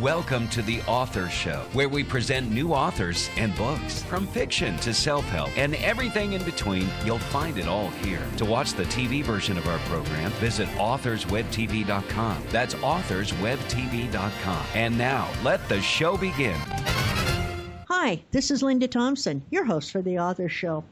Welcome to The Author Show, where we present new authors and books. From fiction to self-help and everything in between, you'll find it all here. To watch the TV version of our program, visit authorswebtv.com. That's authorswebtv.com. And now, let the show begin. Hi, this is Linda Thompson, your host for The Author Show.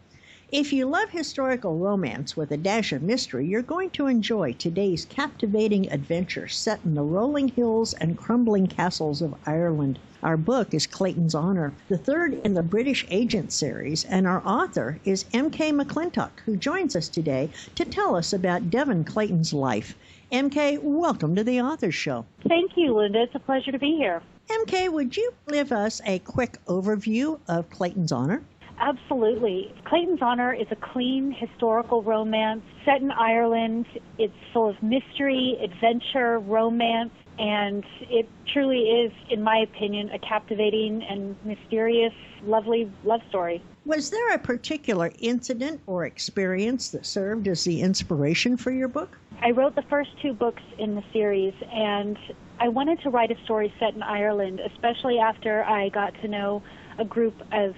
If you love historical romance with a dash of mystery, you're going to enjoy today's captivating adventure set in the rolling hills and crumbling castles of Ireland. Our book is Clayton's Honor, the third in the British Agent series, and our author is M.K. McClintock, who joins us today to tell us about Devon Clayton's life. M.K., welcome to The Author Show. Thank you, Linda. It's a pleasure to be here. M.K., would you give us a quick overview of Clayton's Honor? Absolutely. Clayton's Honor is a clean historical romance set in Ireland. It's full of mystery, adventure, romance, and it truly is, in my opinion, a captivating and mysterious, lovely love story. Was there a particular incident or experience that served as the inspiration for your book? I wrote the first two books in the series, and I wanted to write a story set in Ireland, especially after I got to know a group of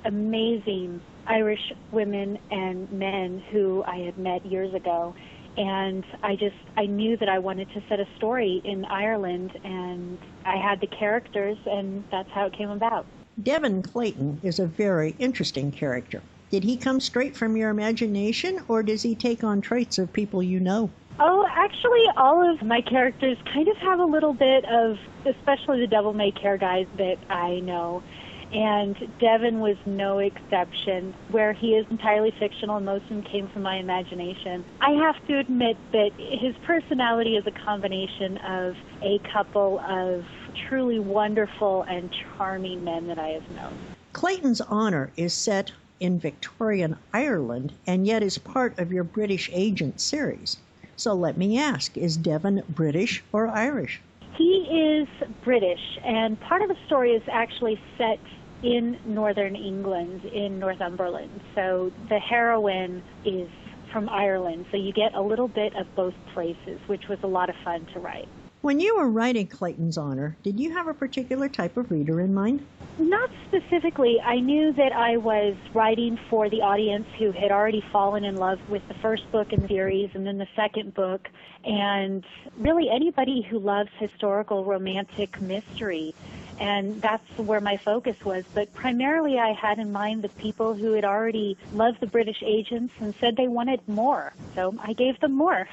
amazing Irish women and men who I had met years ago. And I knew that I wanted to set a story in Ireland, and I had the characters, and that's how it came about. Devon Clayton is a very interesting character. Did he come straight from your imagination, or does he take on traits of people you know? Oh, actually, all of my characters kind of have a little bit of, especially the devil-may-care guys that I know. And Devon was no exception, where he is entirely fictional and most of them came from my imagination. I have to admit that his personality is a combination of a couple of truly wonderful and charming men that I have known. Clayton's Honor is set in Victorian Ireland and yet is part of your British Agent series. So let me ask, is Devon British or Irish? He is British, and part of the story is actually set in northern England, in Northumberland. So the heroine is from Ireland, so you get a little bit of both places, which was a lot of fun to write. When you were writing Clayton's Honor, did you have a particular type of reader in mind? Not specifically. I knew that I was writing for the audience who had already fallen in love with the first book in the series and then the second book, and really anybody who loves historical romantic mystery. And that's where my focus was. But primarily I had in mind the people who had already loved the British agents and said they wanted more. So I gave them more.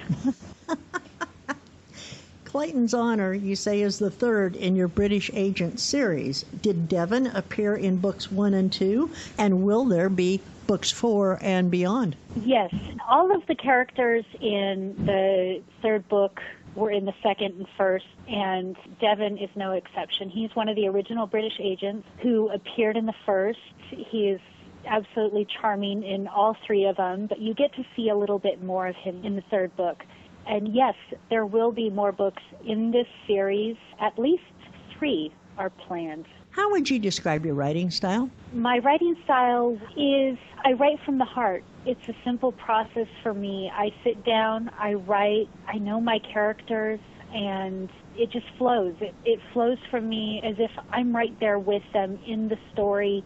Clayton's Honor, you say, is the third in your British Agent series. Did Devon appear in books 1 and 2? And will there be books 4 and beyond? Yes. All of the characters in the third book were in the second and first, and Devon is no exception. He's one of the original British agents who appeared in the first. He is absolutely charming in all three of them, but you get to see a little bit more of him in the third book. And yes, there will be more books in this series. At least 3 are planned. How would you describe your writing style? My writing style is, I write from the heart. It's a simple process for me. I sit down, I write, I know my characters, and it just flows. It flows from me as if I'm right there with them in the story,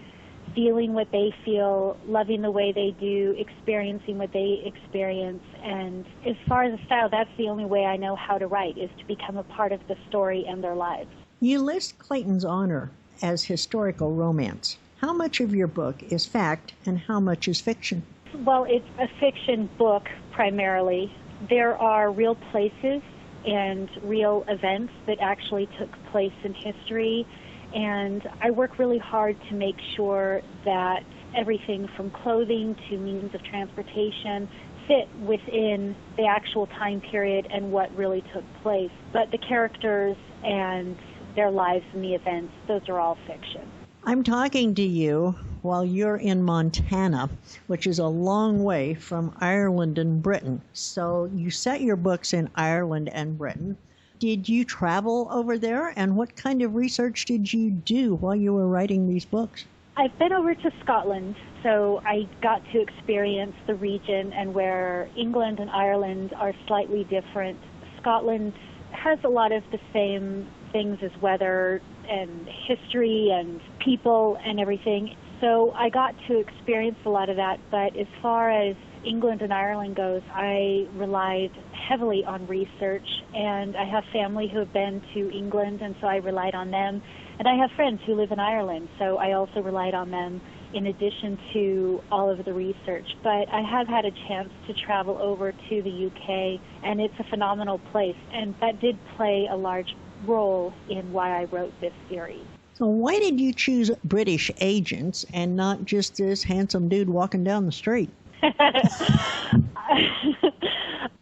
feeling what they feel, loving the way they do, experiencing what they experience. And as far as the style, that's the only way I know how to write, is to become a part of the story and their lives. You list Clayton's Honor as historical romance. How much of your book is fact and how much is fiction? Well, it's a fiction book primarily. There are real places and real events that actually took place in history, and I work really hard to make sure that everything from clothing to means of transportation fit within the actual time period and what really took place. But the characters and their lives and the events, those are all fiction. I'm talking to you while you're in Montana, which is a long way from Ireland and Britain. So you set your books in Ireland and Britain. Did you travel over there, and what kind of research did you do while you were writing these books? I've been over to Scotland, so I got to experience the region and where England and Ireland are slightly different. Scotland has a lot of the same things as weather and history and people and everything. So I got to experience a lot of that, but as far as England and Ireland goes, I relied heavily on research, and I have family who have been to England, and so I relied on them. And I have friends who live in Ireland, so I also relied on them in addition to all of the research. But I have had a chance to travel over to the UK, and it's a phenomenal place, and that did play a large role in why I wrote this series. So why did you choose British agents and not just this handsome dude walking down the street?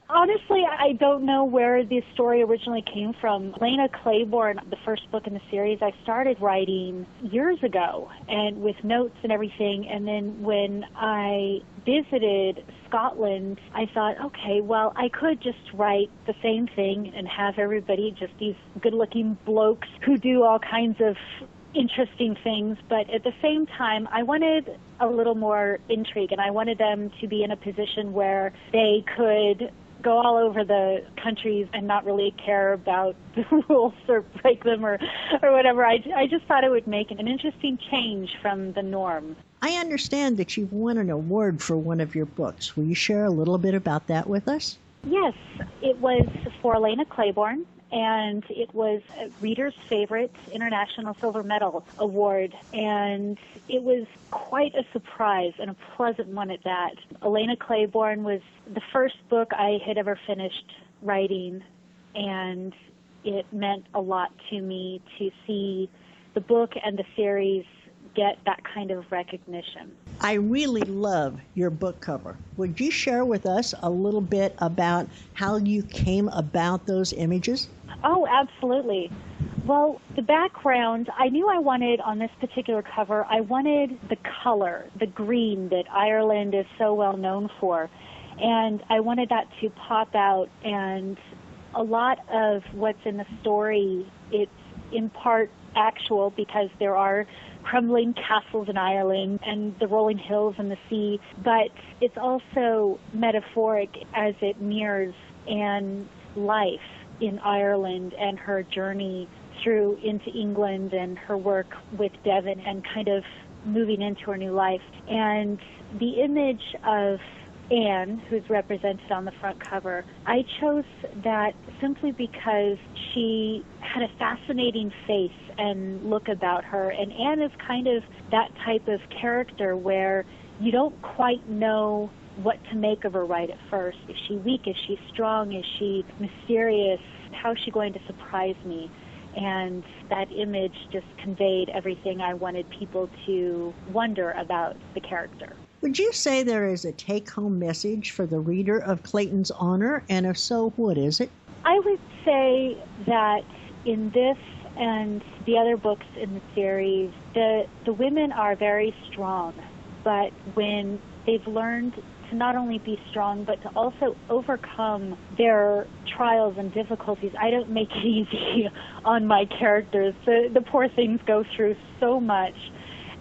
Honestly, I don't know where this story originally came from. Lena Claiborne, the first book in the series, I started writing years ago, and with notes and everything. And then when I visited Scotland, I thought, okay, well, I could just write the same thing and have everybody just these good-looking blokes who do all kinds of interesting things, but at the same time, I wanted a little more intrigue, and I wanted them to be in a position where they could go all over the countries and not really care about the rules or break them or whatever. I just thought it would make an interesting change from the norm. I understand that you've won an award for one of your books. Will you share a little bit about that with us? Yes, it was for Lena Claiborne, and it was a Reader's Favorite International Silver Medal Award, and it was quite a surprise and a pleasant one at that. Elena Claiborne was the first book I had ever finished writing, and it meant a lot to me to see the book and the series get that kind of recognition. I really love your book cover. Would you share with us a little bit about how you came about those images? Oh, absolutely. Well, the background, I knew I wanted on this particular cover, I wanted the color, the green that Ireland is so well known for. And I wanted that to pop out, and a lot of what's in the story, it's in part actual because there are crumbling castles in Ireland and the rolling hills and the sea, but it's also metaphoric as it mirrors Anne's life in Ireland and her journey through into England and her work with Devon and kind of moving into her new life. And the image of Anne, who's represented on the front cover, I chose that simply because she had a fascinating face and look about her. And Anne is kind of that type of character where you don't quite know what to make of her right at first. Is she weak? Is she strong? Is she mysterious? How is she going to surprise me? And that image just conveyed everything I wanted people to wonder about the character. Would you say there is a take-home message for the reader of Clayton's Honor? And if so, what is it? I would say that in this and the other books in the series, the women are very strong, but when they've learned to not only be strong, but to also overcome their trials and difficulties. I don't make it easy on my characters. The poor things go through so much.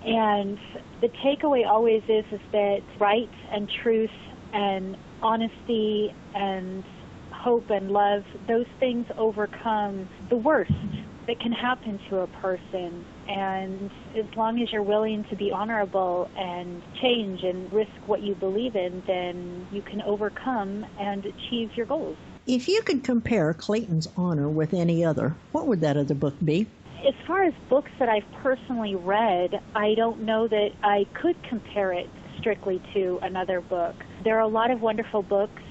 And the takeaway always is that right and truth and honesty and hope and love, those things overcome the worst that can happen to a person. And as long as you're willing to be honorable and change and risk what you believe in, then you can overcome and achieve your goals. If you could compare Clayton's Honor with any other, what would that other book be? As far as books that I've personally read, I don't know that I could compare it strictly to another book. There are a lot of wonderful books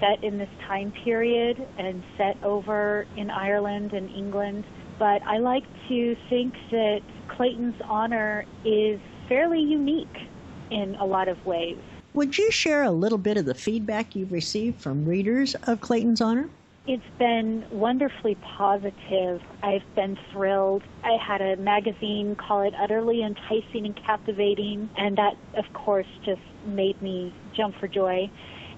set in this time period and set over in Ireland and England, but I like to think that Clayton's Honor is fairly unique in a lot of ways. Would you share a little bit of the feedback you've received from readers of Clayton's Honor? It's been wonderfully positive. I've been thrilled. I had a magazine call it utterly enticing and captivating, and that, of course, just made me jump for joy.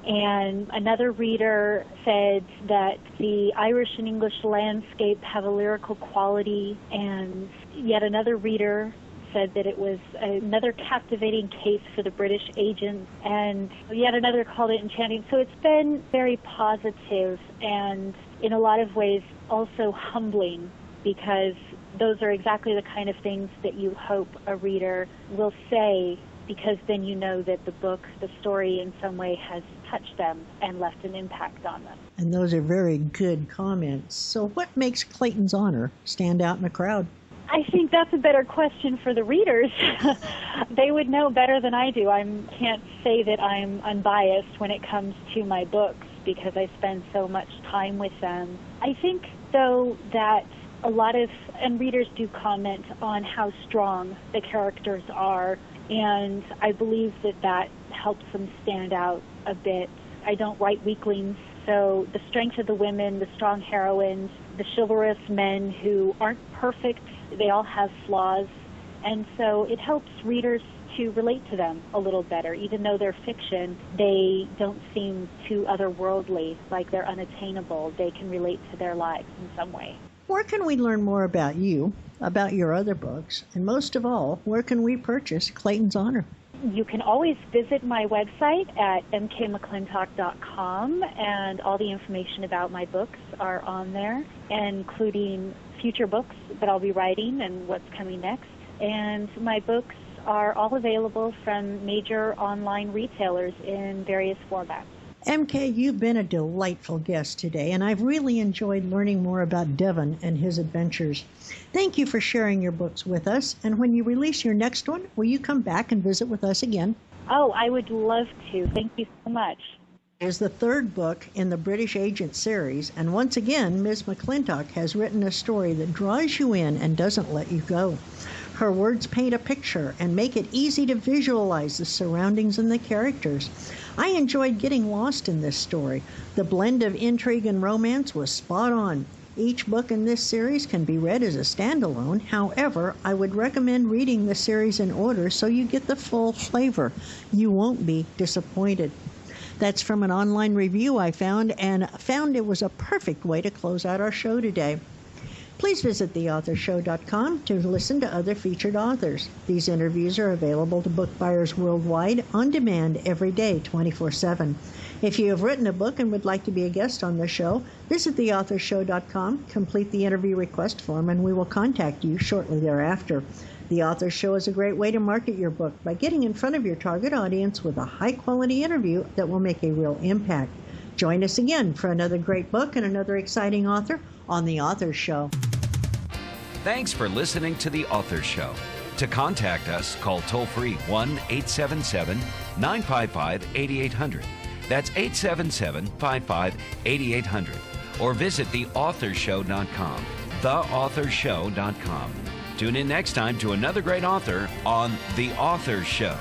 And another reader said that the Irish and English landscape have a lyrical quality, and yet another reader said that it was another captivating case for the British agent, and yet another called it enchanting. So it's been very positive and in a lot of ways also humbling because those are exactly the kind of things that you hope a reader will say, because then you know that the book, the story in some way has touched them and left an impact on them. And those are very good comments. So what makes Clayton's Honor stand out in the crowd? I think that's a better question for the readers. They would know better than I do. I can't say that I'm unbiased when it comes to my books because I spend so much time with them. I think, though, that a lot of, and readers do comment on how strong the characters are, and I believe that that helps them stand out a bit. I don't write weaklings, so the strength of the women, the strong heroines, the chivalrous men who aren't perfect, they all have flaws, and so it helps readers to relate to them a little better. Even though they're fiction, they don't seem too otherworldly, like they're unattainable. They can relate to their lives in some way. Where can we learn more about you, about your other books, and most of all, where can we purchase Clayton's Honor? You can always visit my website at mkmcclintock.com, and all the information about my books are on there, including future books that I'll be writing and what's coming next. And my books are all available from major online retailers in various formats. MK, you've been a delightful guest today, and I've really enjoyed learning more about Devon and his adventures. Thank you for sharing your books with us, and when you release your next one, will you come back and visit with us again? Oh, I would love to. Thank you so much. It is the third book in the British Agent series, and once again, Ms. McClintock has written a story that draws you in and doesn't let you go. Her words paint a picture and make it easy to visualize the surroundings and the characters. I enjoyed getting lost in this story. The blend of intrigue and romance was spot on. Each book in this series can be read as a standalone. However, I would recommend reading the series in order so you get the full flavor. You won't be disappointed. That's from an online review I found, and found it was a perfect way to close out our show today. Please visit theauthorshow.com to listen to other featured authors. These interviews are available to book buyers worldwide on demand every day, 24/7. If you have written a book and would like to be a guest on the show, visit theauthorshow.com, complete the interview request form, and we will contact you shortly thereafter. The Author Show is a great way to market your book by getting in front of your target audience with a high-quality interview that will make a real impact. Join us again for another great book and another exciting author on The Author Show. Thanks for listening to The Author Show. To contact us, call toll-free 1-877-955-8800. That's 877-55-8800. Or visit theauthorshow.com, theauthorshow.com. Tune in next time to another great author on The Author Show.